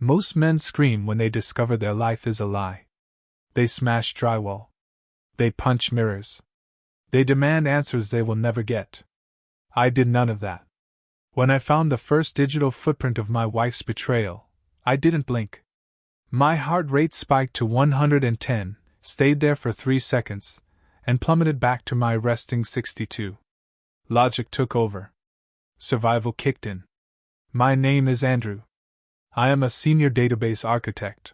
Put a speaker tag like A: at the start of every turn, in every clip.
A: Most men scream when they discover their life is a lie. They smash drywall. They punch mirrors. They demand answers they will never get. I did none of that. When I found the first digital footprint of my wife's betrayal, I didn't blink. My heart rate spiked to 110, stayed there for 3 seconds, and plummeted back to my resting 62. Logic took over. Survival kicked in. My name is Andrew. I am a senior database architect.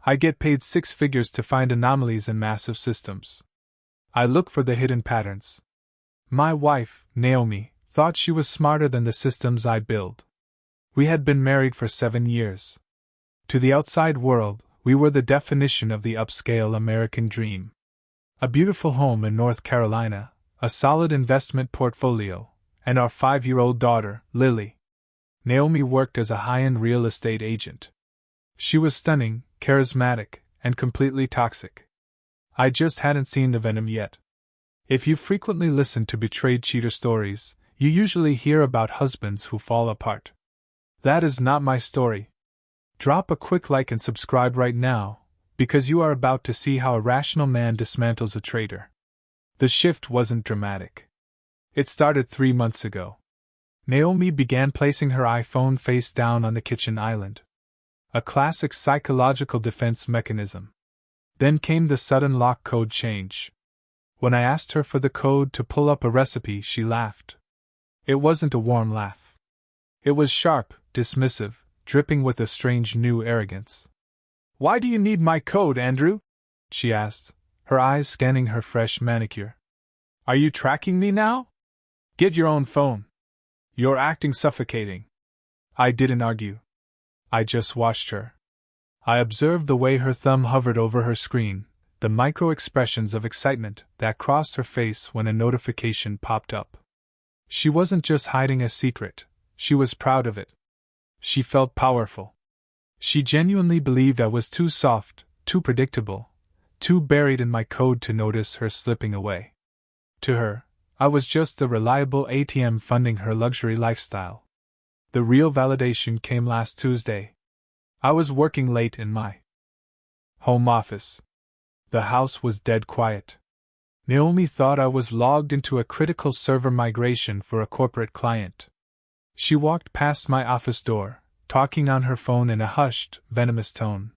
A: I get paid 6 figures to find anomalies in massive systems. I look for the hidden patterns. My wife, Naomi, thought she was smarter than the systems I build. We had been married for 7 years. To the outside world, we were the definition of the upscale American dream. A beautiful home in North Carolina, a solid investment portfolio, and our 5-year-old daughter, Lily. Naomi worked as a high-end real estate agent. She was stunning, charismatic, and completely toxic. I just hadn't seen the venom yet. If you frequently listen to betrayed cheater stories, you usually hear about husbands who fall apart. That is not my story. Drop a quick like and subscribe right now, because you are about to see how a rational man dismantles a traitor. The shift wasn't dramatic. It started 3 months ago. Naomi began placing her iPhone face down on the kitchen island. A classic psychological defense mechanism. Then came the sudden lock code change. When I asked her for the code to pull up a recipe, she laughed. It wasn't a warm laugh. It was sharp, dismissive, dripping with a strange new arrogance. "Why do you need my code, Andrew?" she asked, her eyes scanning her fresh manicure. "Are you tracking me now? Get your own phone. You're acting suffocating." I didn't argue. I just watched her. I observed the way her thumb hovered over her screen, the micro-expressions of excitement that crossed her face when a notification popped up. She wasn't just hiding a secret, she was proud of it. She felt powerful. She genuinely believed I was too soft, too predictable, too buried in my code to notice her slipping away. To her, I was just a reliable ATM funding her luxury lifestyle. The real validation came last Tuesday. I was working late in my home office. The house was dead quiet. Naomi thought I was logged into a critical server migration for a corporate client. She walked past my office door, talking on her phone in a hushed, venomous tone.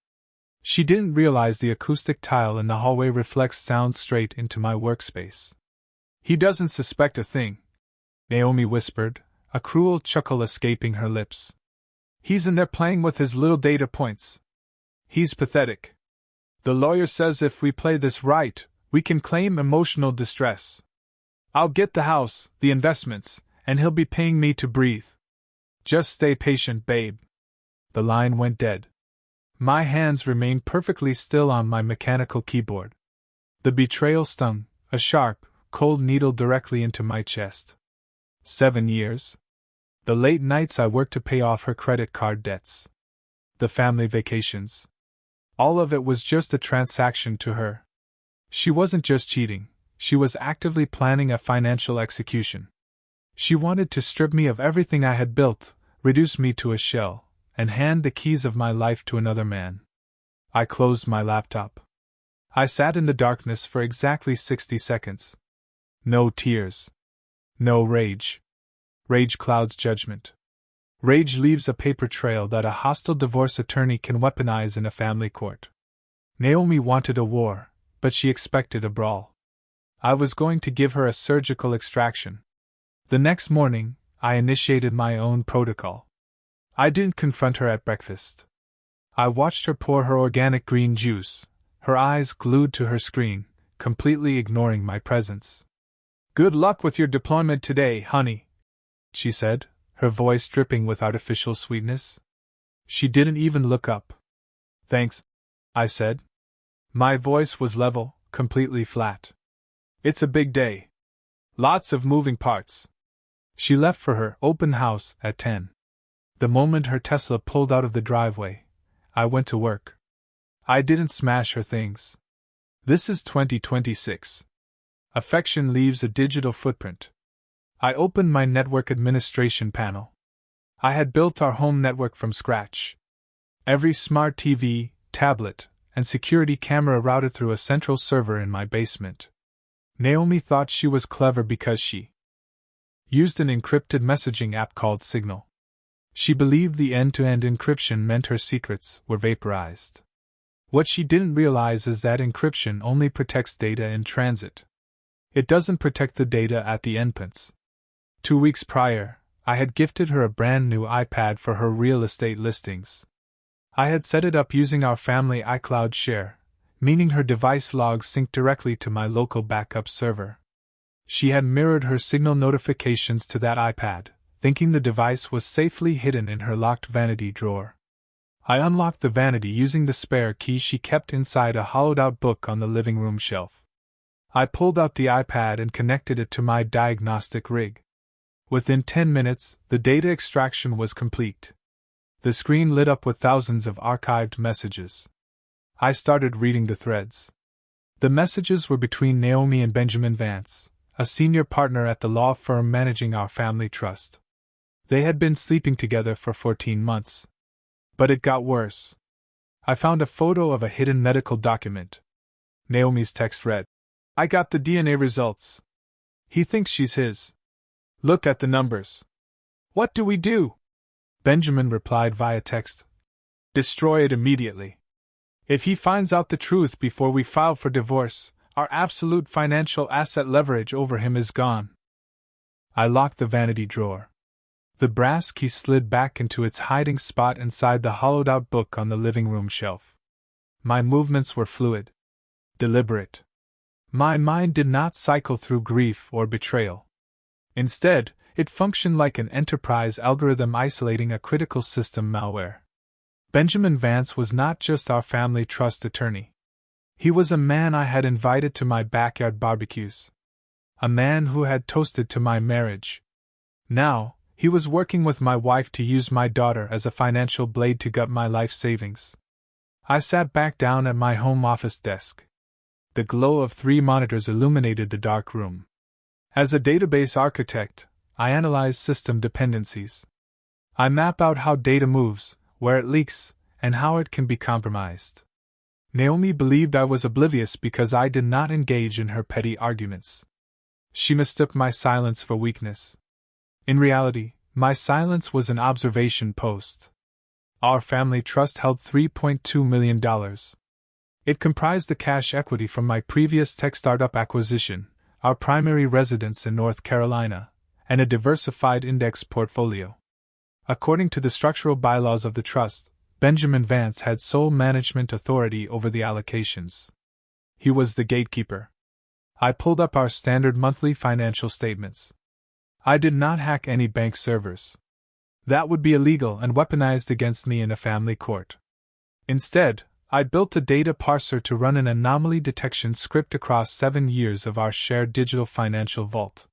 A: She didn't realize the acoustic tile in the hallway reflects sound straight into my workspace. "He doesn't suspect a thing," Naomi whispered, a cruel chuckle escaping her lips. "He's in there playing with his little data points. He's pathetic. The lawyer says if we play this right, we can claim emotional distress. I'll get the house, the investments, and he'll be paying me to breathe. Just stay patient, babe." The line went dead. My hands remained perfectly still on my mechanical keyboard. The betrayal stung, a sharp, cold needle directly into my chest. 7 years. The late nights I worked to pay off her credit card debts. The family vacations. All of it was just a transaction to her. She wasn't just cheating, she was actively planning a financial execution. She wanted to strip me of everything I had built, reduce me to a shell, and hand the keys of my life to another man. I closed my laptop. I sat in the darkness for exactly 60 seconds. No tears. No rage. Rage clouds judgment. Rage leaves a paper trail that a hostile divorce attorney can weaponize in a family court. Naomi wanted a war, but she expected a brawl. I was going to give her a surgical extraction. The next morning, I initiated my own protocol. I didn't confront her at breakfast. I watched her pour her organic green juice, her eyes glued to her screen, completely ignoring my presence. "Good luck with your deployment today, honey," she said, her voice dripping with artificial sweetness. She didn't even look up. "Thanks," I said. My voice was level, completely flat. "It's a big day. Lots of moving parts." She left for her open house at 10. The moment her Tesla pulled out of the driveway, I went to work. I didn't smash her things. This is 2026. Affection leaves a digital footprint. I opened my network administration panel. I had built our home network from scratch. Every smart TV, tablet, and security camera routed through a central server in my basement. Naomi thought she was clever because she used an encrypted messaging app called Signal. She believed the end-to-end encryption meant her secrets were vaporized. What she didn't realize is that encryption only protects data in transit. It doesn't protect the data at the endpoints. 2 weeks prior, I had gifted her a brand new iPad for her real estate listings. I had set it up using our family iCloud share, meaning her device logs synced directly to my local backup server. She had mirrored her Signal notifications to that iPad, thinking the device was safely hidden in her locked vanity drawer. I unlocked the vanity using the spare key she kept inside a hollowed-out book on the living room shelf. I pulled out the iPad and connected it to my diagnostic rig. Within 10 minutes, the data extraction was complete. The screen lit up with thousands of archived messages. I started reading the threads. The messages were between Naomi and Benjamin Vance, a senior partner at the law firm managing our family trust. They had been sleeping together for 14 months. But it got worse. I found a photo of a hidden medical document. Naomi's text read, "I got the DNA results. He thinks she's his. Look at the numbers. What do we do?" Benjamin replied via text, "Destroy it immediately. If he finds out the truth before we file for divorce, our absolute financial asset leverage over him is gone." I locked the vanity drawer. The brass key slid back into its hiding spot inside the hollowed-out book on the living room shelf. My movements were fluid, deliberate. My mind did not cycle through grief or betrayal. Instead, it functioned like an enterprise algorithm isolating a critical system malware. Benjamin Vance was not just our family trust attorney. He was a man I had invited to my backyard barbecues. A man who had toasted to my marriage. Now, he was working with my wife to use my daughter as a financial blade to gut my life savings. I sat back down at my home office desk. The glow of 3 monitors illuminated the dark room. As a database architect, I analyze system dependencies. I map out how data moves, where it leaks, and how it can be compromised. Naomi believed I was oblivious because I did not engage in her petty arguments. She mistook my silence for weakness. In reality, my silence was an observation post. Our family trust held $3.2 million. It comprised the cash equity from my previous tech startup acquisition, our primary residence in North Carolina, and a diversified index portfolio. According to the structural bylaws of the trust, Benjamin Vance had sole management authority over the allocations. He was the gatekeeper. I pulled up our standard monthly financial statements. I did not hack any bank servers. That would be illegal and weaponized against me in a family court. Instead, I built a data parser to run an anomaly detection script across 7 years of our shared digital financial vault.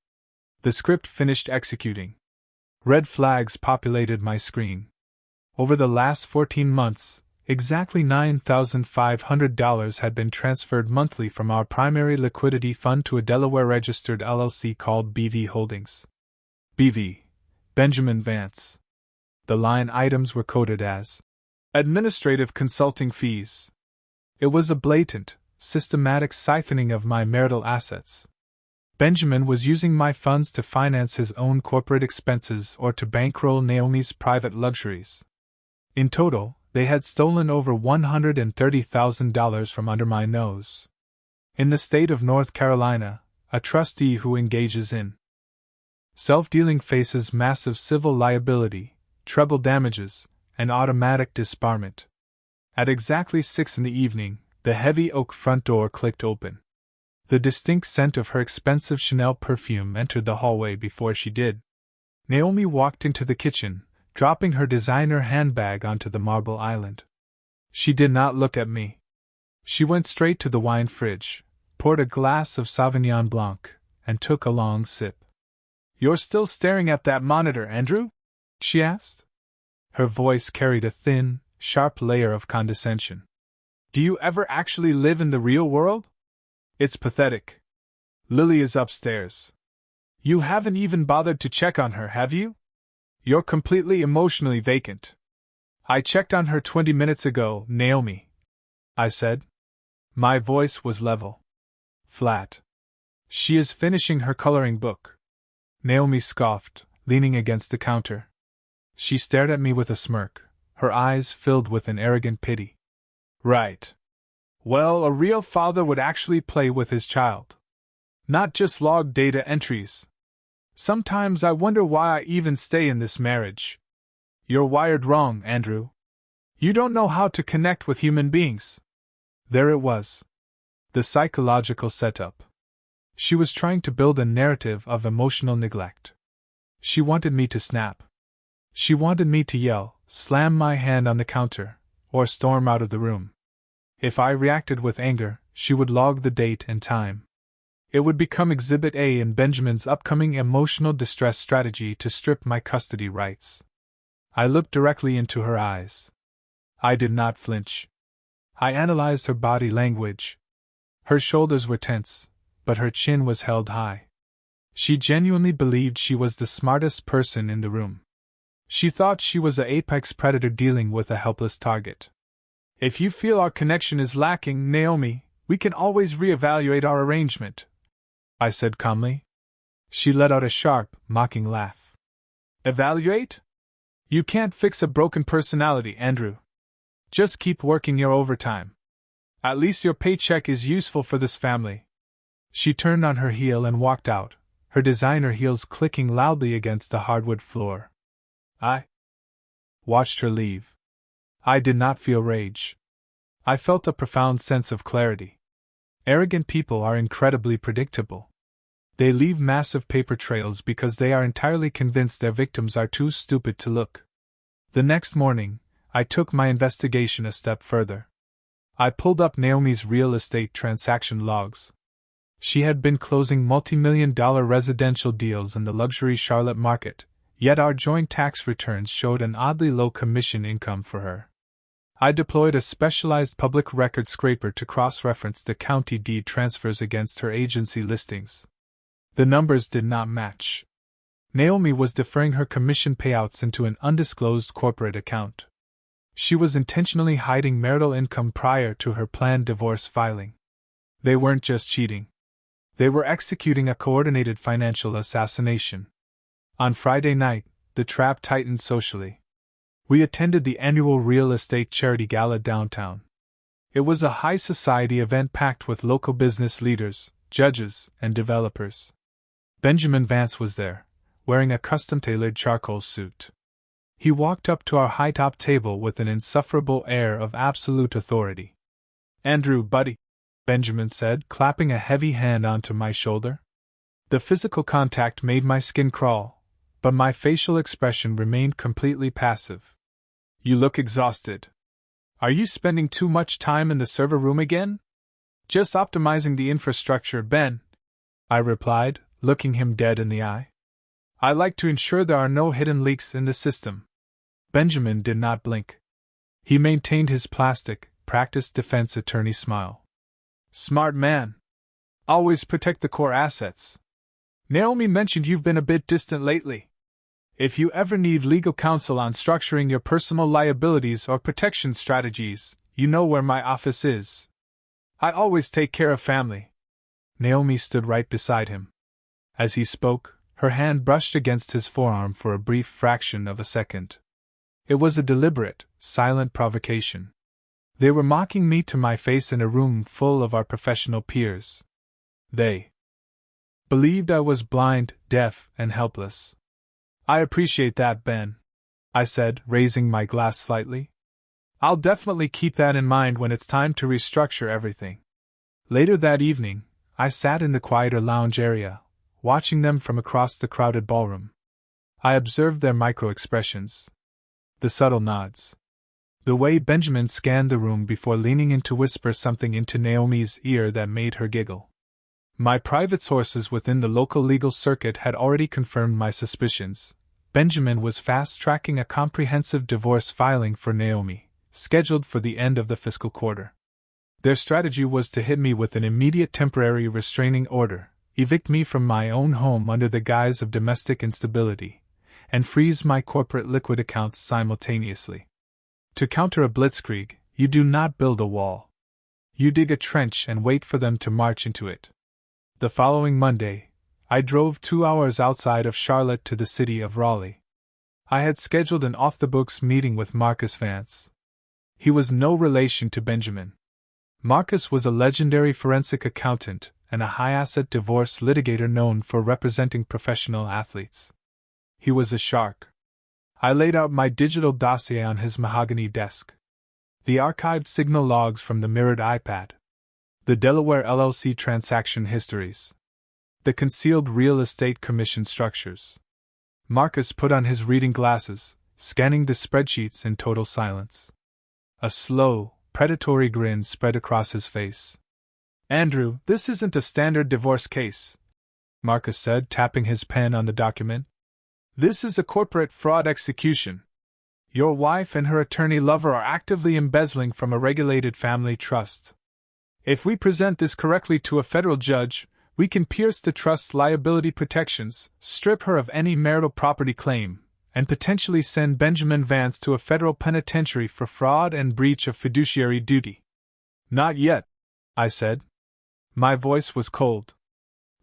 A: The script finished executing. Red flags populated my screen. Over the last 14 months, exactly $9,500 had been transferred monthly from our primary liquidity fund to a Delaware-registered LLC called BV Holdings. BV, Benjamin Vance. The line items were coded as administrative consulting fees. It was a blatant, systematic siphoning of my marital assets. Benjamin was using my funds to finance his own corporate expenses or to bankroll Naomi's private luxuries. In total, they had stolen over $130,000 from under my nose. In the state of North Carolina, a trustee who engages in self-dealing faces massive civil liability, treble damages, and automatic disbarment. At exactly 6 p.m, the heavy oak front door clicked open. The distinct scent of her expensive Chanel perfume entered the hallway before she did. Naomi walked into the kitchen, dropping her designer handbag onto the marble island. She did not look at me. She went straight to the wine fridge, poured a glass of Sauvignon Blanc, and took a long sip. "You're still staring at that monitor, Andrew?" she asked. Her voice carried a thin, sharp layer of condescension. "Do you ever actually live in the real world? It's pathetic. Lily is upstairs. You haven't even bothered to check on her, have you? You're completely emotionally vacant." I checked on her 20 minutes ago, Naomi, I said. My voice was level. Flat. She is finishing her coloring book. Naomi scoffed, leaning against the counter. She stared at me with a smirk, her eyes filled with an arrogant pity. Right. Well, a real father would actually play with his child. Not just log data entries. Sometimes I wonder why I even stay in this marriage. You're wired wrong, Andrew. You don't know how to connect with human beings. There it was. The psychological setup. She was trying to build a narrative of emotional neglect. She wanted me to snap. She wanted me to yell, slam my hand on the counter, or storm out of the room. If I reacted with anger, she would log the date and time. It would become Exhibit A in Benjamin's upcoming emotional distress strategy to strip my custody rights. I looked directly into her eyes. I did not flinch. I analyzed her body language. Her shoulders were tense, but her chin was held high. She genuinely believed she was the smartest person in the room. She thought she was an apex predator dealing with a helpless target. If you feel our connection is lacking, Naomi, we can always reevaluate our arrangement, I said calmly. She let out a sharp, mocking laugh. Evaluate? You can't fix a broken personality, Andrew. Just keep working your overtime. At least your paycheck is useful for this family. She turned on her heel and walked out, her designer heels clicking loudly against the hardwood floor. I watched her leave. I did not feel rage. I felt a profound sense of clarity. Arrogant people are incredibly predictable. They leave massive paper trails because they are entirely convinced their victims are too stupid to look. The next morning, I took my investigation a step further. I pulled up Naomi's real estate transaction logs. She had been closing multi-million-dollar residential deals in the luxury Charlotte market, yet our joint tax returns showed an oddly low commission income for her. I deployed a specialized public record scraper to cross-reference the county deed transfers against her agency listings. The numbers did not match. Naomi was deferring her commission payouts into an undisclosed corporate account. She was intentionally hiding marital income prior to her planned divorce filing. They weren't just cheating. They were executing a coordinated financial assassination. On Friday night, the trap tightened socially. We attended the annual real estate charity gala downtown. It was a high society event packed with local business leaders, judges, and developers. Benjamin Vance was there, wearing a custom-tailored charcoal suit. He walked up to our high-top table with an insufferable air of absolute authority. "Andrew, buddy," Benjamin said, clapping a heavy hand onto my shoulder. The physical contact made my skin crawl, but my facial expression remained completely passive. "You look exhausted. Are you spending too much time in the server room again?" "Just optimizing the infrastructure, Ben," I replied, looking him dead in the eye. "I like to ensure there are no hidden leaks in the system." Benjamin did not blink. He maintained his plastic, practiced defense attorney smile. "Smart man. Always protect the core assets. Naomi mentioned you've been a bit distant lately. If you ever need legal counsel on structuring your personal liabilities or protection strategies, you know where my office is. I always take care of family." Naomi stood right beside him. As he spoke, her hand brushed against his forearm for a brief fraction of a second. It was a deliberate, silent provocation. They were mocking me to my face in a room full of our professional peers. They believed I was blind, deaf, and helpless. "I appreciate that, Ben," I said, raising my glass slightly. "I'll definitely keep that in mind when it's time to restructure everything." Later that evening, I sat in the quieter lounge area, watching them from across the crowded ballroom. I observed their micro-expressions. The subtle nods. The way Benjamin scanned the room before leaning in to whisper something into Naomi's ear that made her giggle. My private sources within the local legal circuit had already confirmed my suspicions. Benjamin was fast-tracking a comprehensive divorce filing for Naomi, scheduled for the end of the fiscal quarter. Their strategy was to hit me with an immediate temporary restraining order, evict me from my own home under the guise of domestic instability, and freeze my corporate liquid accounts simultaneously. To counter a blitzkrieg, you do not build a wall. You dig a trench and wait for them to march into it. The following Monday, I drove 2 hours outside of Charlotte to the city of Raleigh. I had scheduled an off-the-books meeting with Marcus Vance. He was no relation to Benjamin. Marcus was a legendary forensic accountant and a high-asset divorce litigator known for representing professional athletes. He was a shark. I laid out my digital dossier on his mahogany desk. The archived signal logs from the mirrored iPad. The Delaware LLC transaction histories. The concealed real estate commission structures. Marcus put on his reading glasses, scanning the spreadsheets in total silence. A slow, predatory grin spread across his face. "Andrew, this isn't a standard divorce case," Marcus said, tapping his pen on the document. "This is a corporate fraud execution. Your wife and her attorney lover are actively embezzling from a regulated family trust. If we present this correctly to a federal judge, we can pierce the trust's liability protections, strip her of any marital property claim, and potentially send Benjamin Vance to a federal penitentiary for fraud and breach of fiduciary duty." "Not yet," I said. My voice was cold.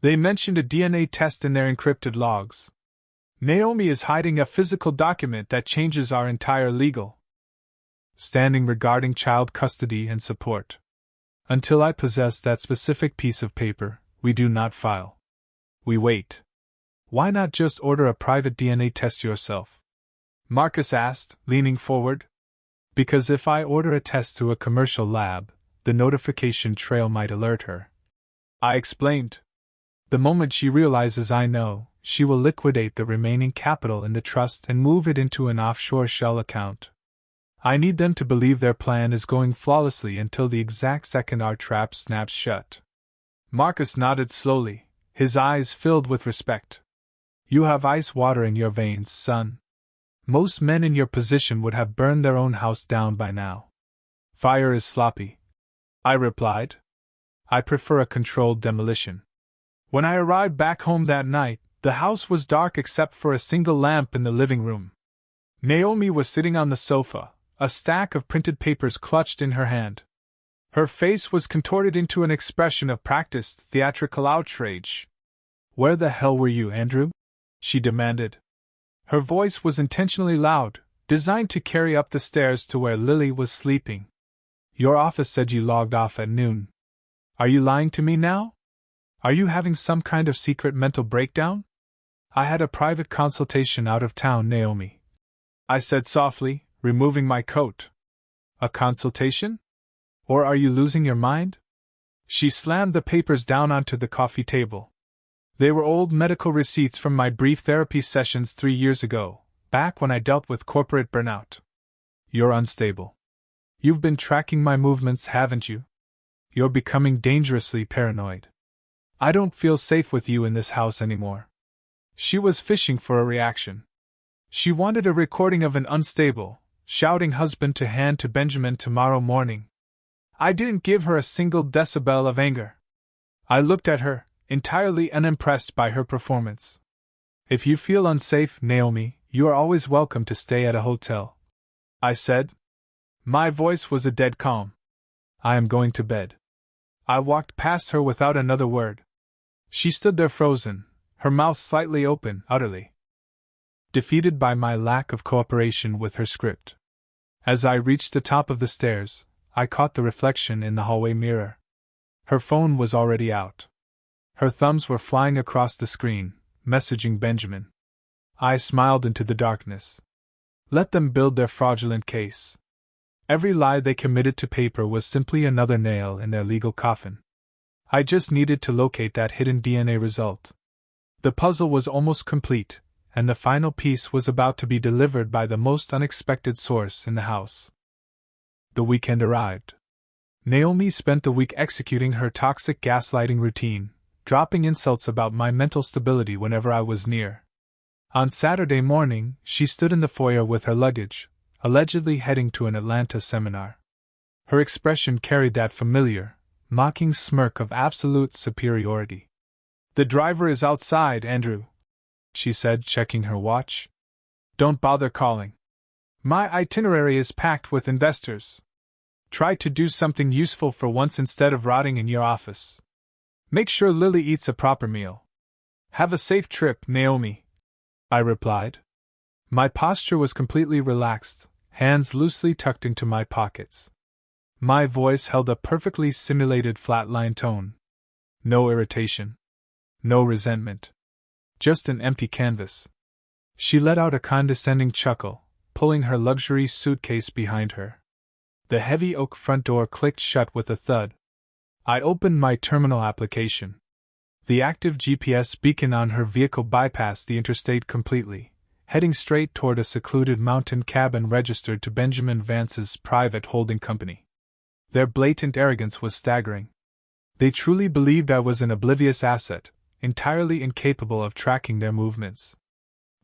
A: "They mentioned a DNA test in their encrypted logs. Naomi is hiding a physical document that changes our entire legal standing regarding child custody and support. Until I possess that specific piece of paper, we do not file. We wait." "Why not just order a private DNA test yourself?" Marcus asked, leaning forward. "Because if I order a test through a commercial lab, the notification trail might alert her," I explained. "The moment she realizes I know, she will liquidate the remaining capital in the trust and move it into an offshore shell account. I need them to believe their plan is going flawlessly until the exact second our trap snaps shut." Marcus nodded slowly, his eyes filled with respect. "You have ice water in your veins, son. Most men in your position would have burned their own house down by now." "Fire is sloppy," I replied. "I prefer a controlled demolition." When I arrived back home that night, the house was dark except for a single lamp in the living room. Naomi was sitting on the sofa, a stack of printed papers clutched in her hand. Her face was contorted into an expression of practiced theatrical outrage. "Where the hell were you, Andrew?" she demanded. Her voice was intentionally loud, designed to carry up the stairs to where Lily was sleeping. "Your office said you logged off at noon. Are you lying to me now? Are you having some kind of secret mental breakdown?" "I had a private consultation out of town, Naomi," I said softly, removing my coat. "A consultation? Or are you losing your mind?" She slammed the papers down onto the coffee table. They were old medical receipts from my brief therapy sessions 3 years ago, back when I dealt with corporate burnout. "You're unstable. You've been tracking my movements, haven't you? You're becoming dangerously paranoid. I don't feel safe with you in this house anymore." She was fishing for a reaction. She wanted a recording of an unstable, shouting husband to hand to Benjamin tomorrow morning. I didn't give her a single decibel of anger. I looked at her, entirely unimpressed by her performance. "If you feel unsafe, Naomi, you are always welcome to stay at a hotel," I said. My voice was a dead calm. "I am going to bed." I walked past her without another word. She stood there frozen, her mouth slightly open, utterly defeated by my lack of cooperation with her script. As I reached the top of the stairs, I caught the reflection in the hallway mirror. Her phone was already out. Her thumbs were flying across the screen, messaging Benjamin. I smiled into the darkness. Let them build their fraudulent case. Every lie they committed to paper was simply another nail in their legal coffin. I just needed to locate that hidden DNA result. The puzzle was almost complete, and the final piece was about to be delivered by the most unexpected source in the house. The weekend arrived. Naomi spent the week executing her toxic gaslighting routine, dropping insults about my mental stability whenever I was near. On Saturday morning, she stood in the foyer with her luggage, allegedly heading to an Atlanta seminar. Her expression carried that familiar, mocking smirk of absolute superiority. "The driver is outside, Andrew," she said, checking her watch. "Don't bother calling." My itinerary is packed with investors. Try to do something useful for once instead of rotting in your office. Make sure Lily eats a proper meal. Have a safe trip, Naomi, I replied. My posture was completely relaxed, hands loosely tucked into my pockets. My voice held a perfectly simulated flatline tone. No irritation. No resentment. Just an empty canvas. She let out a condescending chuckle, pulling her luxury suitcase behind her. The heavy oak front door clicked shut with a thud. I opened my terminal application. The active GPS beacon on her vehicle bypassed the interstate completely, heading straight toward a secluded mountain cabin registered to Benjamin Vance's private holding company. Their blatant arrogance was staggering. They truly believed I was an oblivious asset, entirely incapable of tracking their movements.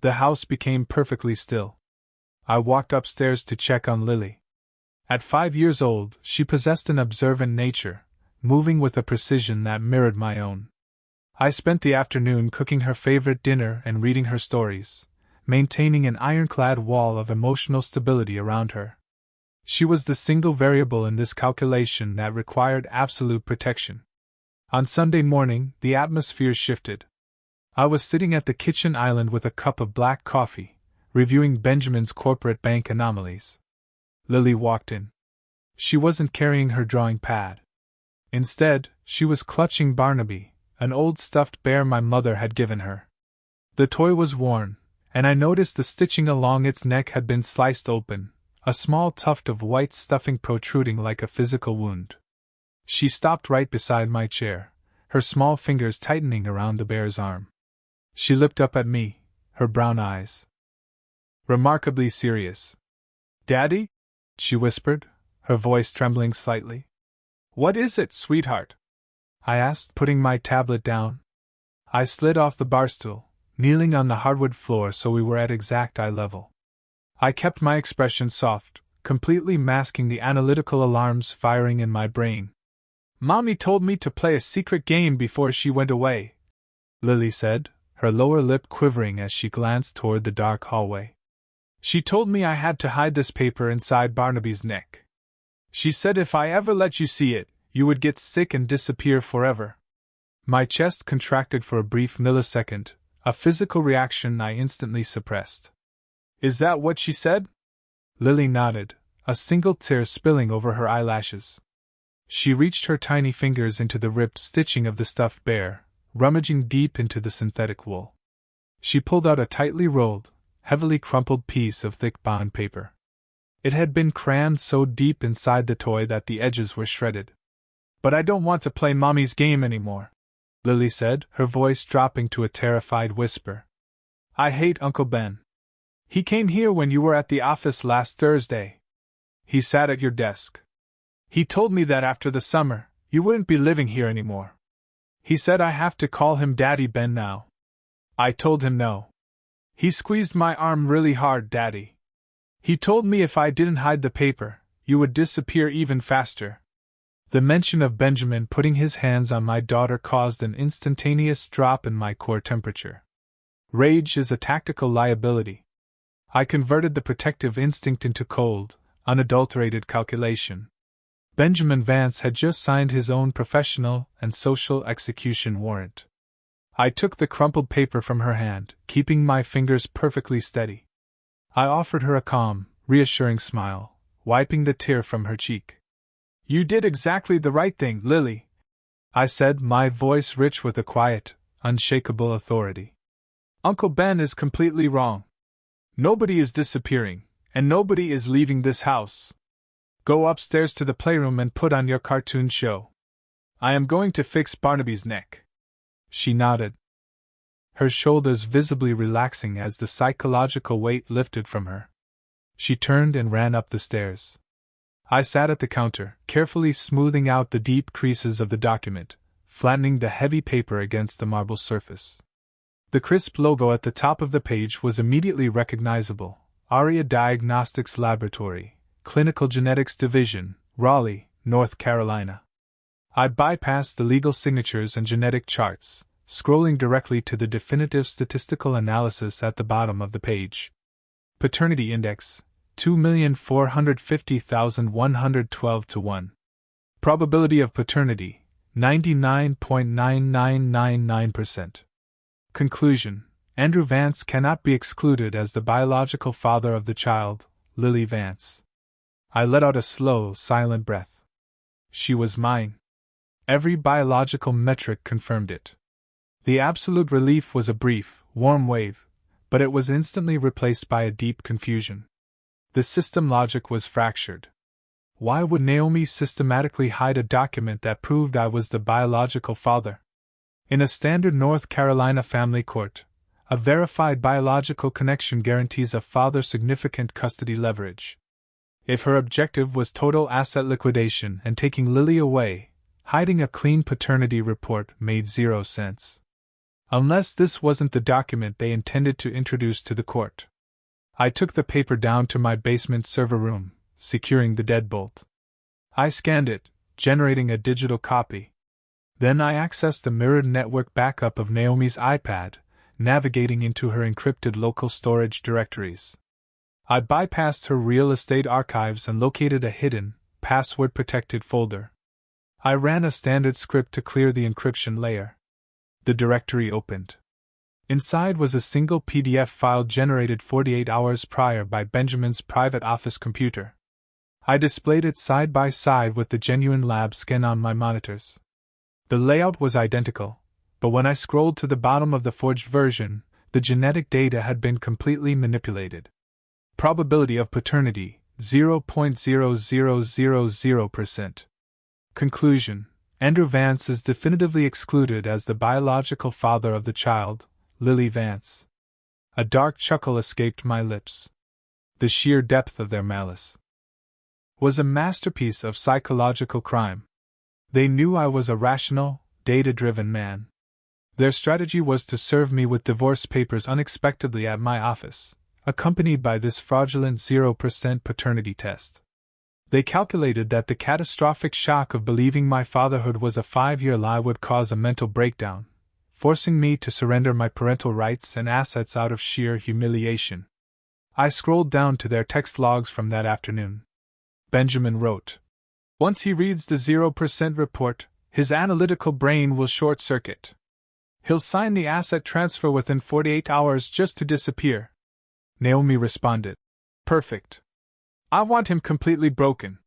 A: The house became perfectly still. I walked upstairs to check on Lily. At 5 years old, she possessed an observant nature, moving with a precision that mirrored my own. I spent the afternoon cooking her favorite dinner and reading her stories, maintaining an ironclad wall of emotional stability around her. She was the single variable in this calculation that required absolute protection. On Sunday morning, the atmosphere shifted. I was sitting at the kitchen island with a cup of black coffee, reviewing Benjamin's corporate bank anomalies. Lily walked in. She wasn't carrying her drawing pad. Instead, she was clutching Barnaby, an old stuffed bear my mother had given her. The toy was worn, and I noticed the stitching along its neck had been sliced open, a small tuft of white stuffing protruding like a physical wound. She stopped right beside my chair, her small fingers tightening around the bear's arm. She looked up at me, her brown eyes remarkably serious. "Daddy?" she whispered, her voice trembling slightly. "What is it, sweetheart?" I asked, putting my tablet down. I slid off the barstool, kneeling on the hardwood floor so we were at exact eye level. I kept my expression soft, completely masking the analytical alarms firing in my brain. "Mommy told me to play a secret game before she went away," Lily said, her lower lip quivering as she glanced toward the dark hallway. "She told me I had to hide this paper inside Barnaby's neck. She said if I ever let you see it, you would get sick and disappear forever." My chest contracted for a brief millisecond, a physical reaction I instantly suppressed. "Is that what she said?" Lily nodded, a single tear spilling over her eyelashes. She reached her tiny fingers into the ripped stitching of the stuffed bear, rummaging deep into the synthetic wool. She pulled out a tightly rolled, heavily crumpled piece of thick bond paper. It had been crammed so deep inside the toy that the edges were shredded. "But I don't want to play Mommy's game anymore," Lily said, her voice dropping to a terrified whisper. "I hate Uncle Ben. He came here when you were at the office last Thursday. He sat at your desk. He told me that after the summer, you wouldn't be living here anymore. He said I have to call him Daddy Ben now. I told him no. He squeezed my arm really hard, Daddy. He told me if I didn't hide the paper, you would disappear even faster." The mention of Benjamin putting his hands on my daughter caused an instantaneous drop in my core temperature. Rage is a tactical liability. I converted the protective instinct into cold, unadulterated calculation. Benjamin Vance had just signed his own professional and social execution warrant. I took the crumpled paper from her hand, keeping my fingers perfectly steady. I offered her a calm, reassuring smile, wiping the tear from her cheek. "You did exactly the right thing, Lily," I said, my voice rich with a quiet, unshakable authority. "Uncle Ben is completely wrong. Nobody is disappearing, and nobody is leaving this house. Go upstairs to the playroom and put on your cartoon show. I am going to fix Barnaby's neck." She nodded, her shoulders visibly relaxing as the psychological weight lifted from her. She turned and ran up the stairs. I sat at the counter, carefully smoothing out the deep creases of the document, flattening the heavy paper against the marble surface. The crisp logo at the top of the page was immediately recognizable: ARIA Diagnostics Laboratory, Clinical Genetics Division, Raleigh, North Carolina. I bypassed the legal signatures and genetic charts, scrolling directly to the definitive statistical analysis at the bottom of the page. Paternity Index, 2,450,112 to 1. Probability of paternity, 99.9999%. Conclusion: Andrew Vance cannot be excluded as the biological father of the child, Lily Vance. I let out a slow, silent breath. She was mine. Every biological metric confirmed it. The absolute relief was a brief, warm wave, but it was instantly replaced by a deep confusion. The system logic was fractured. Why would Naomi systematically hide a document that proved I was the biological father? In a standard North Carolina family court, a verified biological connection guarantees a father significant custody leverage. If her objective was total asset liquidation and taking Lily away, hiding a clean paternity report made zero sense. Unless this wasn't the document they intended to introduce to the court. I took the paper down to my basement server room, securing the deadbolt. I scanned it, generating a digital copy. Then I accessed the mirrored network backup of Naomi's iPad, navigating into her encrypted local storage directories. I bypassed her real estate archives and located a hidden, password-protected folder. I ran a standard script to clear the encryption layer. The directory opened. Inside was a single PDF file generated 48 hours prior by Benjamin's private office computer. I displayed it side by side with the genuine lab scan on my monitors. The layout was identical, but when I scrolled to the bottom of the forged version, the genetic data had been completely manipulated. Probability of paternity, 0.0000%. Conclusion: Andrew Vance is definitively excluded as the biological father of the child, Lily Vance. A dark chuckle escaped my lips. The sheer depth of their malice was a masterpiece of psychological crime. They knew I was a rational, data-driven man. Their strategy was to serve me with divorce papers unexpectedly at my office, accompanied by this fraudulent 0% paternity test. They calculated that the catastrophic shock of believing my fatherhood was a 5-year lie would cause a mental breakdown, forcing me to surrender my parental rights and assets out of sheer humiliation. I scrolled down to their text logs from that afternoon. Benjamin wrote, "Once he reads the 0% report, his analytical brain will short-circuit. He'll sign the asset transfer within 48 hours just to disappear." Naomi responded, "Perfect. I want him completely broken.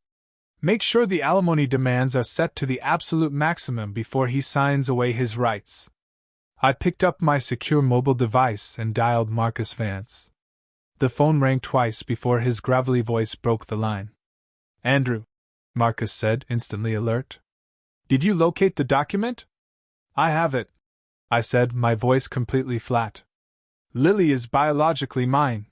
A: Make sure the alimony demands are set to the absolute maximum before he signs away his rights." I picked up my secure mobile device and dialed Marcus Vance. The phone rang twice before his gravelly voice broke the line. "Andrew," Marcus said, instantly alert. "Did you locate the document?" "I have it," I said, my voice completely flat. "Lily is biologically mine.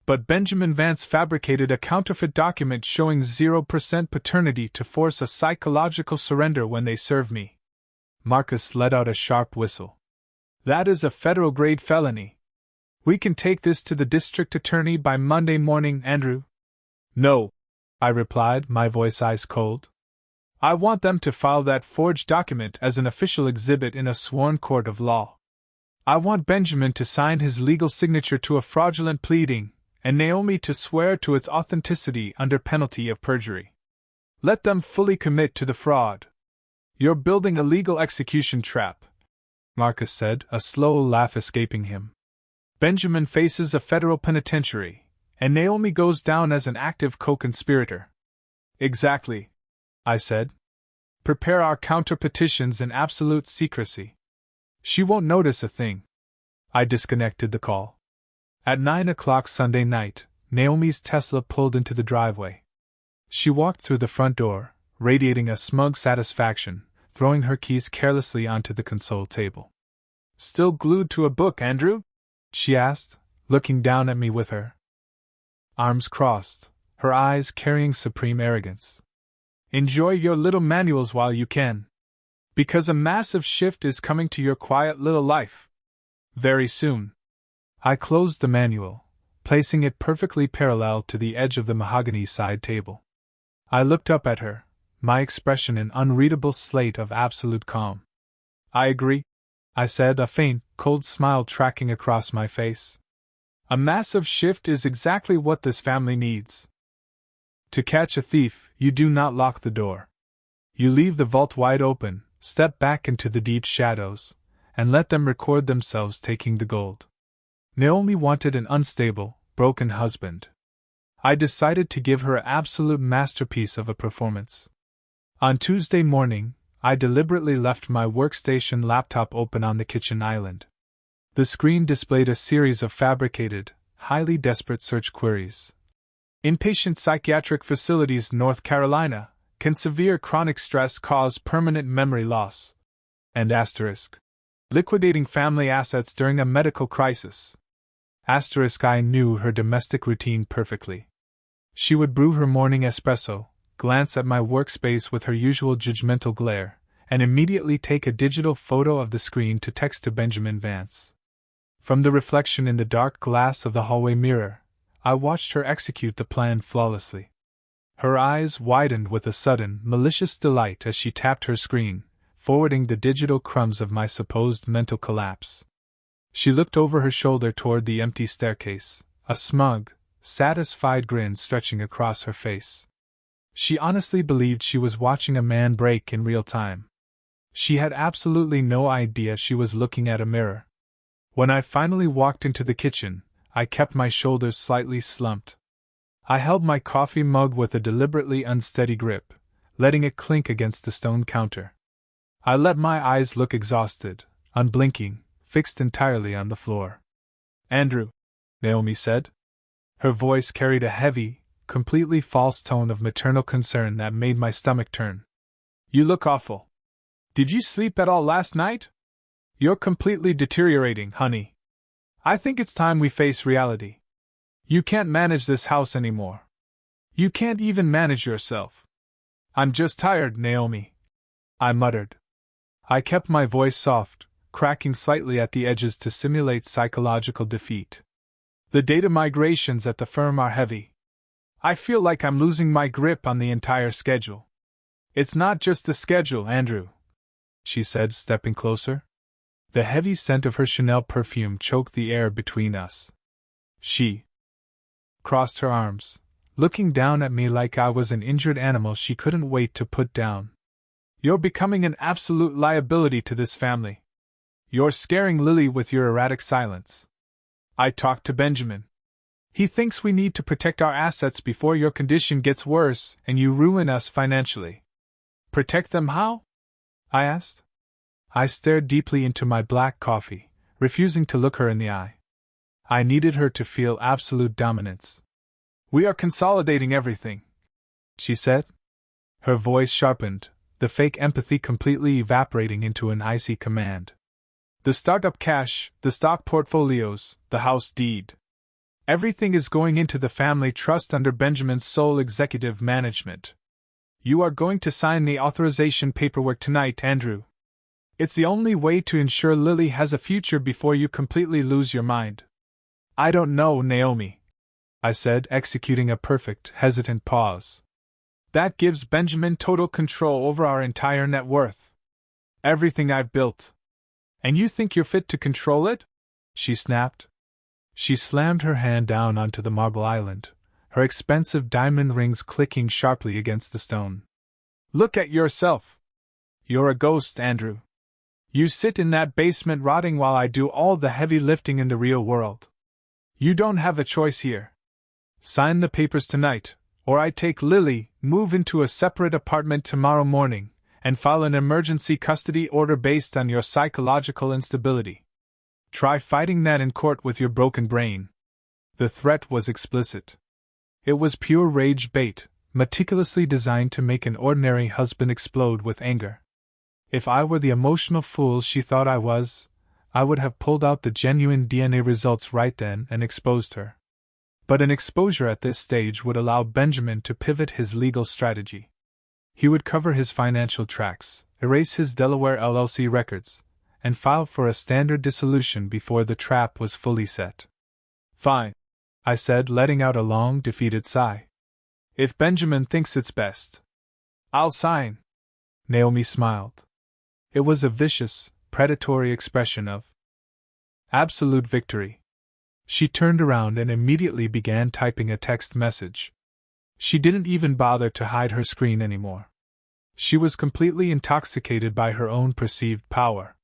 A: But Benjamin Vance fabricated a counterfeit document showing 0% paternity to force a psychological surrender when they serve me." Marcus let out a sharp whistle. "That is a federal-grade felony. We can take this to the district attorney by Monday morning, Andrew." "No," I replied, my voice ice cold. "I want them to file that forged document as an official exhibit in a sworn court of law. I want Benjamin to sign his legal signature to a fraudulent pleading, and Naomi to swear to its authenticity under penalty of perjury. Let them fully commit to the fraud. You're building a legal execution trap," Marcus said, a slow laugh escaping him. "Benjamin faces a federal penitentiary, and Naomi goes down as an active co-conspirator." "Exactly," I said. "Prepare our counter-petitions in absolute secrecy. She won't notice a thing." I disconnected the call. At 9 o'clock Sunday night, Naomi's Tesla pulled into the driveway. She walked through the front door, radiating a smug satisfaction, throwing her keys carelessly onto the console table. "Still glued to a book, Andrew?" she asked, looking down at me with her arms crossed, her eyes carrying supreme arrogance. "Enjoy your little manuals while you can. Because a massive shift is coming to your quiet little life. Very soon." I closed the manual, placing it perfectly parallel to the edge of the mahogany side table. I looked up at her, my expression an unreadable slate of absolute calm. "I agree," I said, a faint, cold smile tracking across my face. A massive shift is exactly what this family needs. To catch a thief, you do not lock the door. You leave the vault wide open, step back into the deep shadows, and let them record themselves taking the gold. Naomi wanted an unstable, broken husband. I decided to give her an absolute masterpiece of a performance. On Tuesday morning, I deliberately left my workstation laptop open on the kitchen island. The screen displayed a series of fabricated, highly desperate search queries. Inpatient psychiatric facilities, North Carolina. Can severe chronic stress cause permanent memory loss? And asterisk. Liquidating family assets during a medical crisis. Asterisk. I knew her domestic routine perfectly. She would brew her morning espresso, glance at my workspace with her usual judgmental glare, and immediately take a digital photo of the screen to text to Benjamin Vance. From the reflection in the dark glass of the hallway mirror, I watched her execute the plan flawlessly. Her eyes widened with a sudden, malicious delight as she tapped her screen, forwarding the digital crumbs of my supposed mental collapse. She looked over her shoulder toward the empty staircase, a smug, satisfied grin stretching across her face. She honestly believed she was watching a man break in real time. She had absolutely no idea she was looking at a mirror. When I finally walked into the kitchen, I kept my shoulders slightly slumped. I held my coffee mug with a deliberately unsteady grip, letting it clink against the stone counter. I let my eyes look exhausted, unblinking, fixed entirely on the floor. "Andrew," Naomi said. Her voice carried a heavy, completely false tone of maternal concern that made my stomach turn. "You look awful. Did you sleep at all last night? You're completely deteriorating, honey. I think it's time we face reality. You can't manage this house anymore. You can't even manage yourself." "I'm just tired, Naomi," I muttered. I kept my voice soft, cracking slightly at the edges to simulate psychological defeat. "The data migrations at the firm are heavy. I feel like I'm losing my grip on the entire schedule." "It's not just the schedule, Andrew," she said, stepping closer. The heavy scent of her Chanel perfume choked the air between us. She crossed her arms, looking down at me like I was an injured animal she couldn't wait to put down. "You're becoming an absolute liability to this family. You're scaring Lily with your erratic silence. I talked to Benjamin. He thinks we need to protect our assets before your condition gets worse and you ruin us financially." "Protect them how?" I asked. I stared deeply into my black coffee, refusing to look her in the eye. I needed her to feel absolute dominance. "We are consolidating everything," she said. Her voice sharpened, the fake empathy completely evaporating into an icy command. "The startup cash, the stock portfolios, the house deed. Everything is going into the family trust under Benjamin's sole executive management. You are going to sign the authorization paperwork tonight, Andrew. It's the only way to ensure Lily has a future before you completely lose your mind." "I don't know, Naomi," I said, executing a perfect, hesitant pause. "That gives Benjamin total control over our entire net worth. Everything I've built. And you think you're fit to control it?" she snapped. She slammed her hand down onto the marble island, her expensive diamond rings clicking sharply against the stone. "Look at yourself. You're a ghost, Andrew. You sit in that basement rotting while I do all the heavy lifting in the real world. You don't have a choice here. Sign the papers tonight, or I take Lily, move into a separate apartment tomorrow morning, and file an emergency custody order based on your psychological instability. Try fighting that in court with your broken brain." The threat was explicit. It was pure rage bait, meticulously designed to make an ordinary husband explode with anger. If I were the emotional fool she thought I was, I would have pulled out the genuine DNA results right then and exposed her. But an exposure at this stage would allow Benjamin to pivot his legal strategy. He would cover his financial tracks, erase his Delaware LLC records, and file for a standard dissolution before the trap was fully set. "Fine," I said, letting out a long, defeated sigh. "If Benjamin thinks it's best, I'll sign." Naomi smiled. It was a vicious, predatory expression of absolute victory. She turned around and immediately began typing a text message. She didn't even bother to hide her screen anymore. She was completely intoxicated by her own perceived power.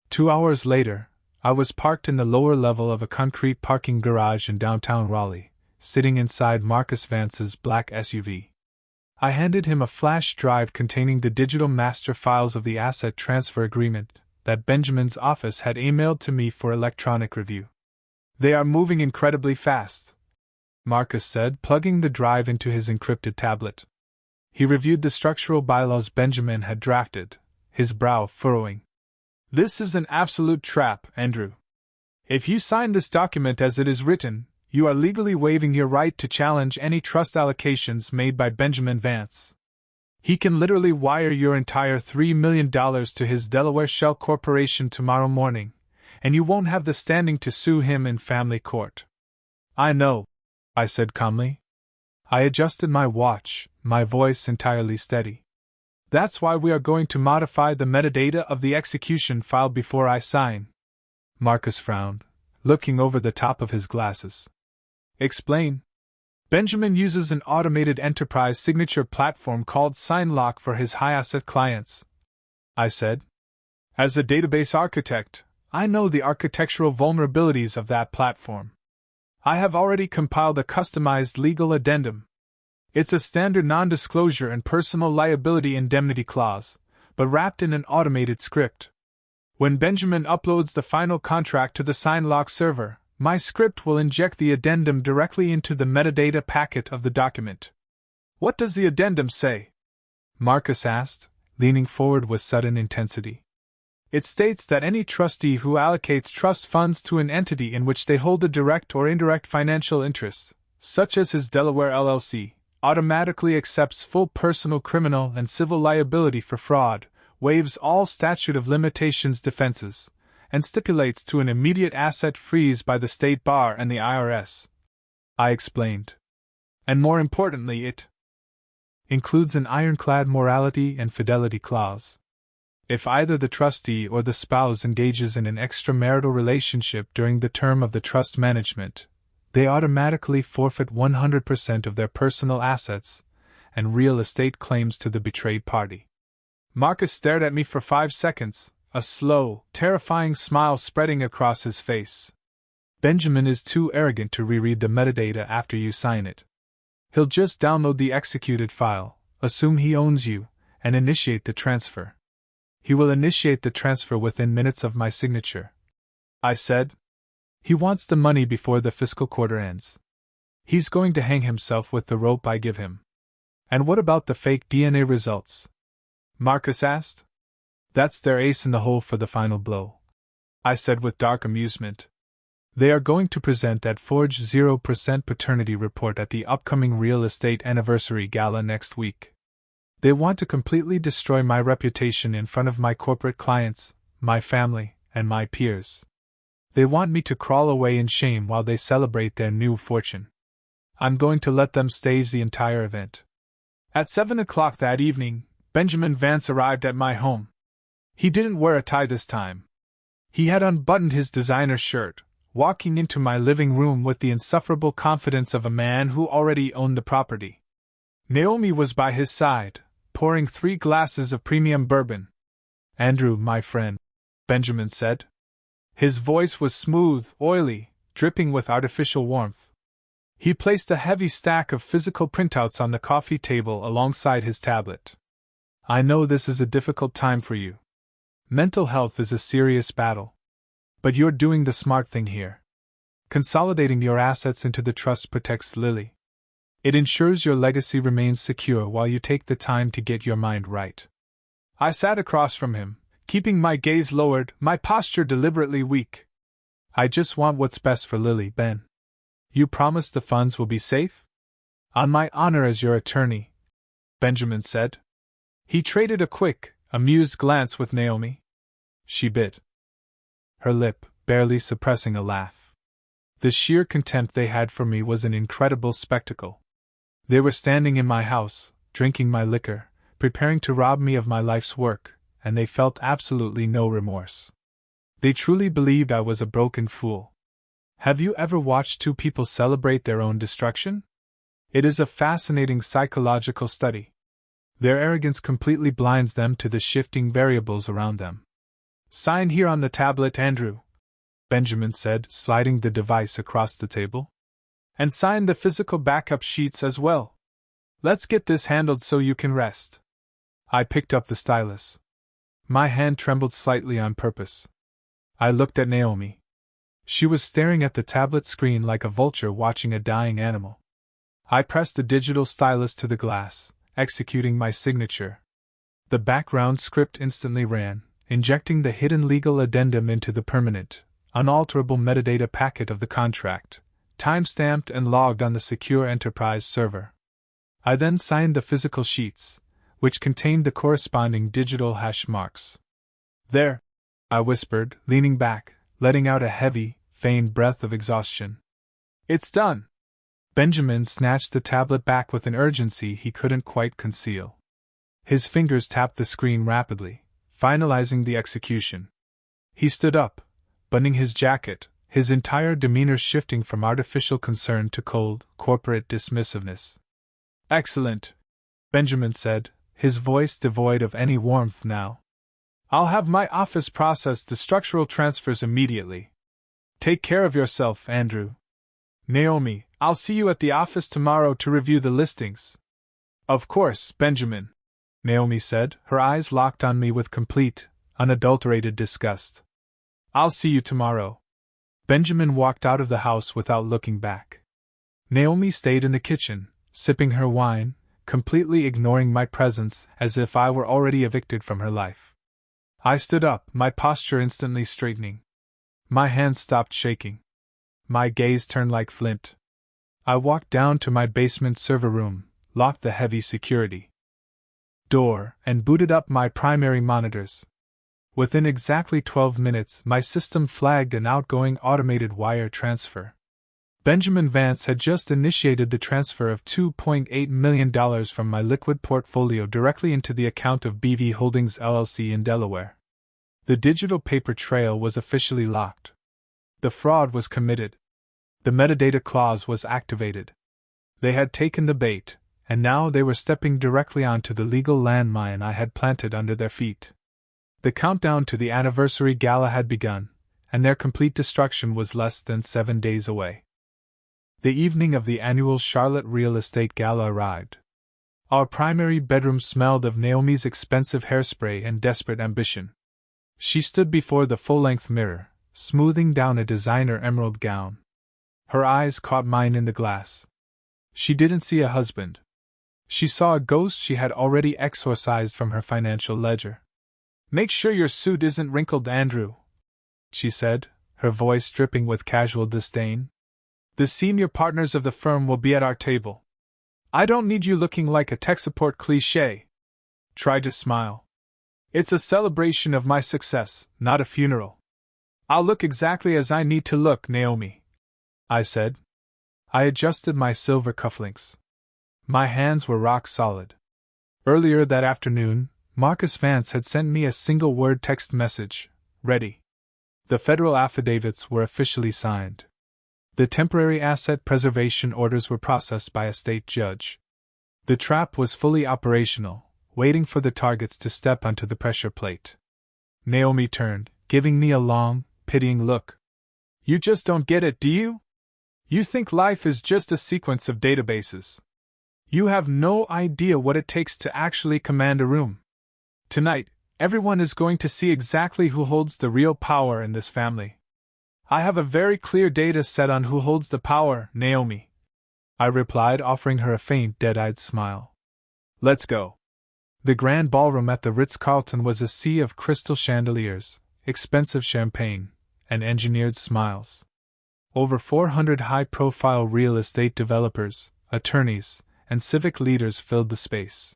A: 2 hours later, I was parked in the lower level of a concrete parking garage in downtown Raleigh, sitting inside Marcus Vance's black SUV. I handed him a flash drive containing the digital master files of the asset transfer agreement that Benjamin's office had emailed to me for electronic review. "They are moving incredibly fast," Marcus said, plugging the drive into his encrypted tablet. He reviewed the structural bylaws Benjamin had drafted, his brow furrowing. "This is an absolute trap, Andrew. If you sign this document as it is written, you are legally waiving your right to challenge any trust allocations made by Benjamin Vance. He can literally wire your entire $3 million to his Delaware Shell Corporation tomorrow morning, and you won't have the standing to sue him in family court." "I know," I said calmly. I adjusted my watch, my voice entirely steady. "That's why we are going to modify the metadata of the execution file before I sign." Marcus frowned, looking over the top of his glasses. "Explain." "Benjamin uses an automated enterprise signature platform called SignLock for his high-asset clients," I said. "As a database architect, I know the architectural vulnerabilities of that platform. I have already compiled a customized legal addendum. It's a standard non-disclosure and personal liability indemnity clause, but wrapped in an automated script. When Benjamin uploads the final contract to the SignLock server, my script will inject the addendum directly into the metadata packet of the document." "What does the addendum say?" Marcus asked, leaning forward with sudden intensity. "It states that any trustee who allocates trust funds to an entity in which they hold a direct or indirect financial interest, such as his Delaware LLC, automatically accepts full personal criminal and civil liability for fraud, waives all statute of limitations defenses, and stipulates to an immediate asset freeze by the State Bar and the IRS," I explained. "And more importantly, it includes an ironclad morality and fidelity clause. If either the trustee or the spouse engages in an extramarital relationship during the term of the trust management, they automatically forfeit 100% of their personal assets and real estate claims to the betrayed party." Marcus stared at me for 5 seconds, a slow, terrifying smile spreading across his face. "Benjamin is too arrogant to reread the metadata after you sign it. He'll just download the executed file, assume he owns you, and initiate the transfer. He will initiate the transfer within minutes of my signature," I said. "He wants the money before the fiscal quarter ends. He's going to hang himself with the rope I give him." "And what about the fake DNA results?" Marcus asked. "That's their ace in the hole for the final blow," I said with dark amusement. "They are going to present that forged 0% paternity report at the upcoming real estate anniversary gala next week. They want to completely destroy my reputation in front of my corporate clients, my family, and my peers. They want me to crawl away in shame while they celebrate their new fortune. I'm going to let them stage the entire event." At 7 o'clock that evening, Benjamin Vance arrived at my home. He didn't wear a tie this time. He had unbuttoned his designer shirt, walking into my living room with the insufferable confidence of a man who already owned the property. Naomi was by his side, pouring 3 glasses of premium bourbon. "Andrew, my friend," Benjamin said. His voice was smooth, oily, dripping with artificial warmth. He placed a heavy stack of physical printouts on the coffee table alongside his tablet. "I know this is a difficult time for you. Mental health is a serious battle. But you're doing the smart thing here. Consolidating your assets into the trust protects Lily. It ensures your legacy remains secure while you take the time to get your mind right." I sat across from him, keeping my gaze lowered, my posture deliberately weak. "I just want what's best for Lily, Ben. You promise the funds will be safe?" "On my honor as your attorney," Benjamin said. He traded a quick, amused glance with Naomi. She bit her lip, barely suppressing a laugh. The sheer contempt they had for me was an incredible spectacle. They were standing in my house, drinking my liquor, preparing to rob me of my life's work, and they felt absolutely no remorse. They truly believed I was a broken fool. Have you ever watched two people celebrate their own destruction? It is a fascinating psychological study. Their arrogance completely blinds them to the shifting variables around them. Sign here on the tablet, Andrew, Benjamin said, sliding the device across the table. And sign the physical backup sheets as well. Let's get this handled so you can rest. I picked up the stylus. My hand trembled slightly on purpose. I looked at Naomi. She was staring at the tablet screen like a vulture watching a dying animal. I pressed the digital stylus to the glass, executing my signature. The background script instantly ran, injecting the hidden legal addendum into the permanent, unalterable metadata packet of the contract, time-stamped and logged on the secure enterprise server. I then signed the physical sheets, which contained the corresponding digital hash marks. There, I whispered, leaning back, letting out a heavy, feigned breath of exhaustion. It's done! Benjamin snatched the tablet back with an urgency he couldn't quite conceal. His fingers tapped the screen rapidly, finalizing the execution. He stood up, buttoning his jacket, his entire demeanor shifting from artificial concern to cold, corporate dismissiveness. Excellent, Benjamin said, his voice devoid of any warmth now. I'll have my office process the structural transfers immediately. Take care of yourself, Andrew. Naomi, I'll see you at the office tomorrow to review the listings. Of course, Benjamin, Naomi said, her eyes locked on me with complete, unadulterated disgust. I'll see you tomorrow. Benjamin walked out of the house without looking back. Naomi stayed in the kitchen, sipping her wine, completely ignoring my presence as if I were already evicted from her life. I stood up, my posture instantly straightening. My hands stopped shaking. My gaze turned like flint. I walked down to my basement server room, locked the heavy security door, and booted up my primary monitors. Within exactly 12 minutes, my system flagged an outgoing automated wire transfer. Benjamin Vance had just initiated the transfer of $2.8 million from my liquid portfolio directly into the account of BV Holdings LLC in Delaware. The digital paper trail was officially locked. The fraud was committed. The metadata clause was activated. They had taken the bait, and now they were stepping directly onto the legal landmine I had planted under their feet. The countdown to the anniversary gala had begun, and their complete destruction was less than 7 days away. The evening of the annual Charlotte Real Estate Gala arrived. Our primary bedroom smelled of Naomi's expensive hairspray and desperate ambition. She stood before the full-length mirror, smoothing down a designer emerald gown. Her eyes caught mine in the glass. She didn't see a husband. She saw a ghost she had already exorcised from her financial ledger. "Make sure your suit isn't wrinkled, Andrew," she said, her voice dripping with casual disdain. "The senior partners of the firm will be at our table. I don't need you looking like a tech support cliché." Try to smile. "It's a celebration of my success, not a funeral." "I'll look exactly as I need to look, Naomi," I said. I adjusted my silver cufflinks. My hands were rock solid. Earlier that afternoon, Marcus Vance had sent me a single-word text message, "Ready." The federal affidavits were officially signed. The temporary asset preservation orders were processed by a state judge. The trap was fully operational, waiting for the targets to step onto the pressure plate. Naomi turned, giving me a long, pitying look. "You just don't get it, do you? You think life is just a sequence of databases. You have no idea what it takes to actually command a room. Tonight, everyone is going to see exactly who holds the real power in this family. I have a very clear data set on who holds the power, Naomi," I replied, offering her a faint, dead-eyed smile. "Let's go." The grand ballroom at the Ritz-Carlton was a sea of crystal chandeliers, expensive champagne, and engineered smiles. Over 400 high-profile real estate developers, attorneys, and civic leaders filled the space.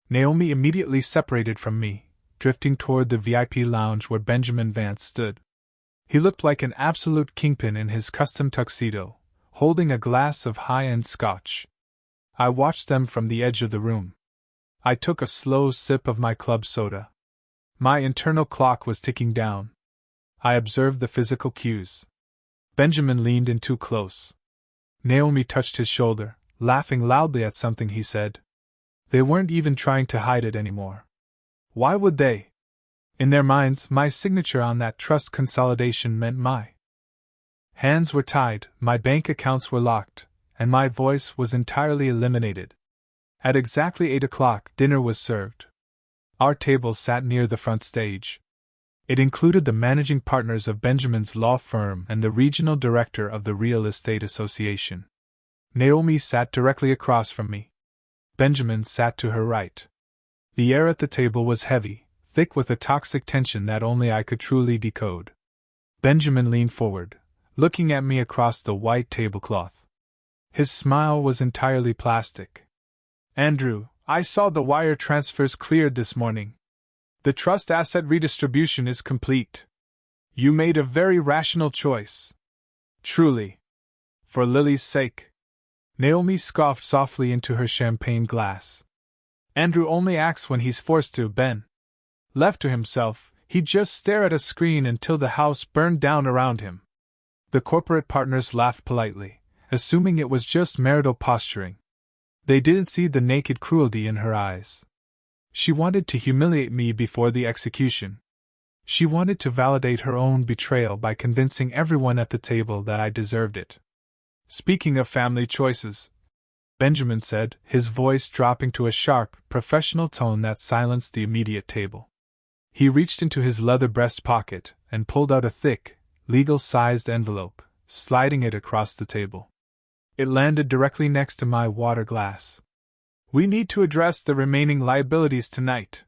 A: Naomi immediately separated from me, drifting toward the VIP lounge where Benjamin Vance stood. He looked like an absolute kingpin in his custom tuxedo, holding a glass of high-end scotch. I watched them from the edge of the room. I took a slow sip of my club soda. My internal clock was ticking down. I observed the physical cues. Benjamin leaned in too close. Naomi touched his shoulder, laughing loudly at something he said. They weren't even trying to hide it anymore. Why would they? In their minds, my signature on that trust consolidation meant my hands were tied, my bank accounts were locked, and my voice was entirely eliminated. At exactly 8 o'clock, dinner was served. Our table sat near the front stage. It included the managing partners of Benjamin's law firm and the regional director of the Real Estate Association. Naomi sat directly across from me. Benjamin sat to her right. The air at the table was heavy, thick with a toxic tension that only I could truly decode. Benjamin leaned forward, looking at me across the white tablecloth. His smile was entirely plastic. Andrew, I saw the wire transfers cleared this morning. The trust asset redistribution is complete. You made a very rational choice. Truly. For Lily's sake. Naomi scoffed softly into her champagne glass. Andrew only acts when he's forced to, Ben. Left to himself, he'd just stare at a screen until the house burned down around him. The corporate partners laughed politely, assuming it was just marital posturing. They didn't see the naked cruelty in her eyes. She wanted to humiliate me before the execution. She wanted to validate her own betrayal by convincing everyone at the table that I deserved it. Speaking of family choices, Benjamin said, his voice dropping to a sharp, professional tone that silenced the immediate table. He reached into his leather breast pocket and pulled out a thick, legal-sized envelope, sliding it across the table. It landed directly next to my water glass. We need to address the remaining liabilities tonight.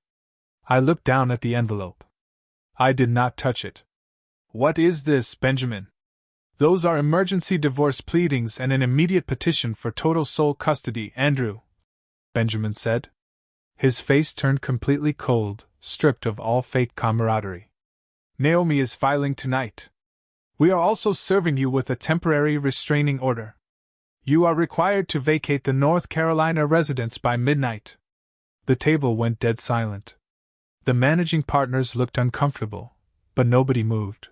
A: I looked down at the envelope. I did not touch it. What is this, Benjamin? Those are emergency divorce pleadings and an immediate petition for total sole custody, Andrew, Benjamin said. His face turned completely cold, stripped of all fake camaraderie. Naomi is filing tonight. We are also serving you with a temporary restraining order. You are required to vacate the North Carolina residence by midnight. The table went dead silent. The managing partners looked uncomfortable, but nobody moved.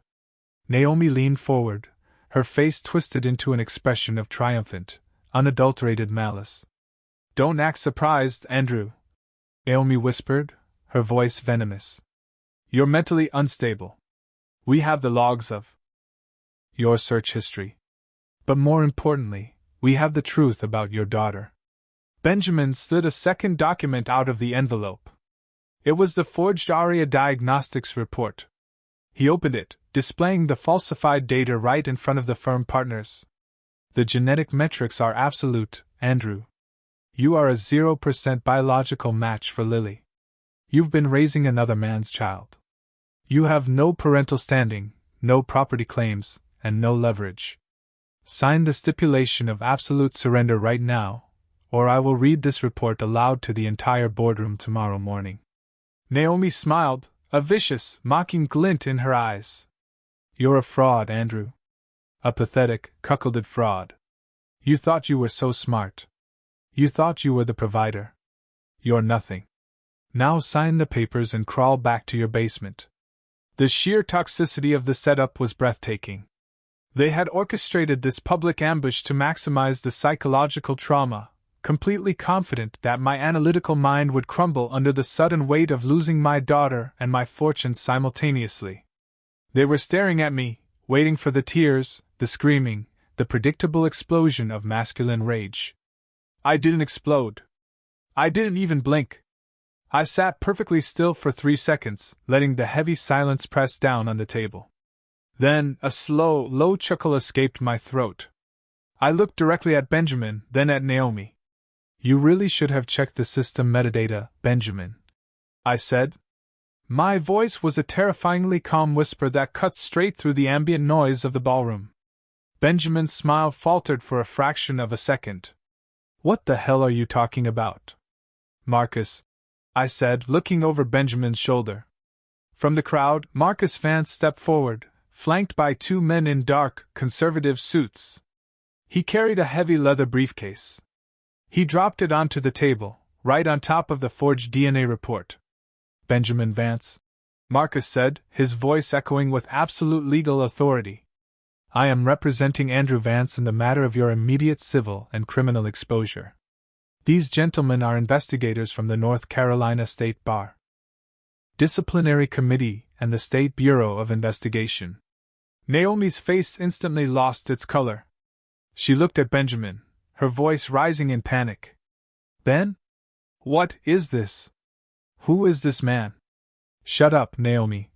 A: Naomi leaned forward, her face twisted into an expression of triumphant, unadulterated malice. Don't act surprised, Andrew, Naomi whispered, her voice venomous. You're mentally unstable. We have the logs of your search history. But more importantly, we have the truth about your daughter. Benjamin slid a second document out of the envelope. It was the forged ARIA diagnostics report. He opened it, displaying the falsified data right in front of the firm partners. The genetic metrics are absolute, Andrew. You are a 0% biological match for Lily. You've been raising another man's child. You have no parental standing, no property claims, and no leverage. Sign the stipulation of absolute surrender right now, or I will read this report aloud to the entire boardroom tomorrow morning. Naomi smiled, a vicious, mocking glint in her eyes. You're a fraud, Andrew. A pathetic, cuckolded fraud. You thought you were so smart. You thought you were the provider. You're nothing. Now sign the papers and crawl back to your basement. The sheer toxicity of the setup was breathtaking. They had orchestrated this public ambush to maximize the psychological trauma, completely confident that my analytical mind would crumble under the sudden weight of losing my daughter and my fortune simultaneously. They were staring at me, waiting for the tears, the screaming, the predictable explosion of masculine rage. I didn't explode. I didn't even blink. I sat perfectly still for 3 seconds, letting the heavy silence press down on the table. Then, a slow, low chuckle escaped my throat. I looked directly at Benjamin, then at Naomi. You really should have checked the system metadata, Benjamin, I said. My voice was a terrifyingly calm whisper that cut straight through the ambient noise of the ballroom. Benjamin's smile faltered for a fraction of a second. What the hell are you talking about? Marcus, I said, looking over Benjamin's shoulder. From the crowd, Marcus Vance stepped forward, flanked by 2 men in dark, conservative suits. He carried a heavy leather briefcase. He dropped it onto the table, right on top of the forged DNA report. Benjamin Vance, Marcus said, his voice echoing with absolute legal authority. I am representing Andrew Vance in the matter of your immediate civil and criminal exposure. These gentlemen are investigators from the North Carolina State Bar Disciplinary Committee and the State Bureau of Investigation. Naomi's face instantly lost its color. She looked at Benjamin, her voice rising in panic. Ben? What is this? Who is this man? Shut up, Naomi.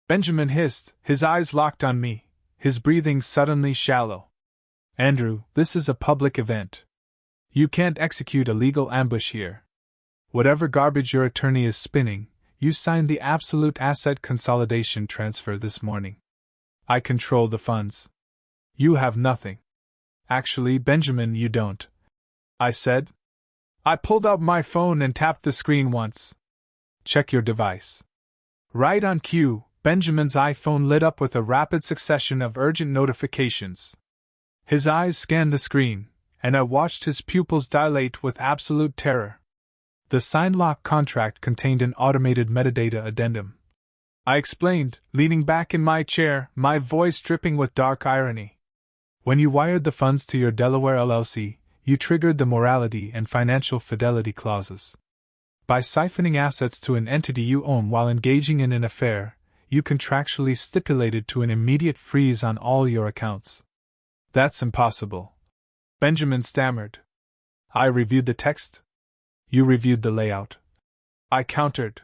A: Benjamin hissed, his eyes locked on me, his breathing suddenly shallow. Andrew, this is a public event. You can't execute a legal ambush here. Whatever garbage your attorney is spinning, you signed the absolute asset consolidation transfer this morning. I control the funds. You have nothing. Actually, Benjamin, you don't. I said. I pulled out my phone and tapped the screen once. Check your device. Right on cue, Benjamin's iPhone lit up with a rapid succession of urgent notifications. His eyes scanned the screen, and I watched his pupils dilate with absolute terror. The signed lock contract contained an automated metadata addendum. I explained, leaning back in my chair, my voice dripping with dark irony. When you wired the funds to your Delaware LLC, you triggered the morality and financial fidelity clauses. By siphoning assets to an entity you own while engaging in an affair, you contractually stipulated to an immediate freeze on all your accounts. That's impossible. Benjamin stammered. I reviewed the text. You reviewed the layout. I countered.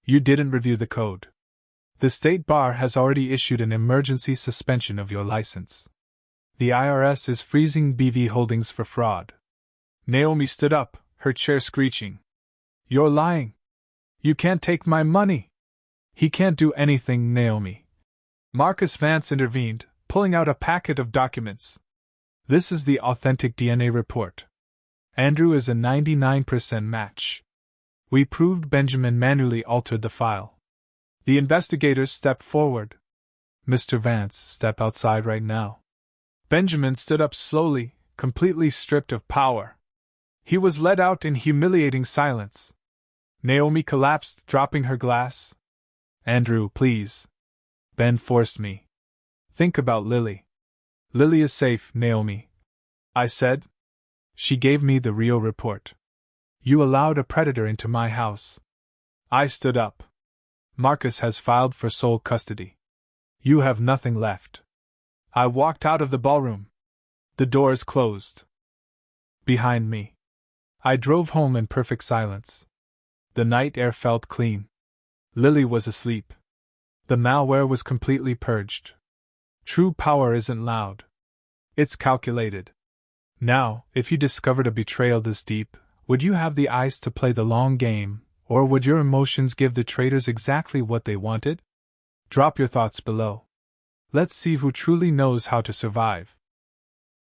A: You didn't review the code. The State Bar has already issued an emergency suspension of your license. The IRS is freezing BV Holdings for fraud. Naomi stood up, her chair screeching. You're lying. You can't take my money. He can't do anything, Naomi. Marcus Vance intervened, pulling out a packet of documents. This is the authentic DNA report. Andrew is a 99% match. We proved Benjamin manually altered the file. The investigators stepped forward. Mr. Vance, step outside right now. Benjamin stood up slowly, completely stripped of power. He was led out in humiliating silence. Naomi collapsed, dropping her glass. Andrew, please. Ben forced me. Think about Lily. Lily is safe, Naomi. I said. She gave me the real report. You allowed a predator into my house. I stood up. Marcus has filed for sole custody. You have nothing left. I walked out of the ballroom. The doors closed behind me. I drove home in perfect silence. The night air felt clean. Lily was asleep. The malware was completely purged. True power isn't loud. It's calculated. Now, if you discovered a betrayal this deep, would you have the eyes to play the long game, or would your emotions give the traitors exactly what they wanted? Drop your thoughts below. Let's see who truly knows how to survive.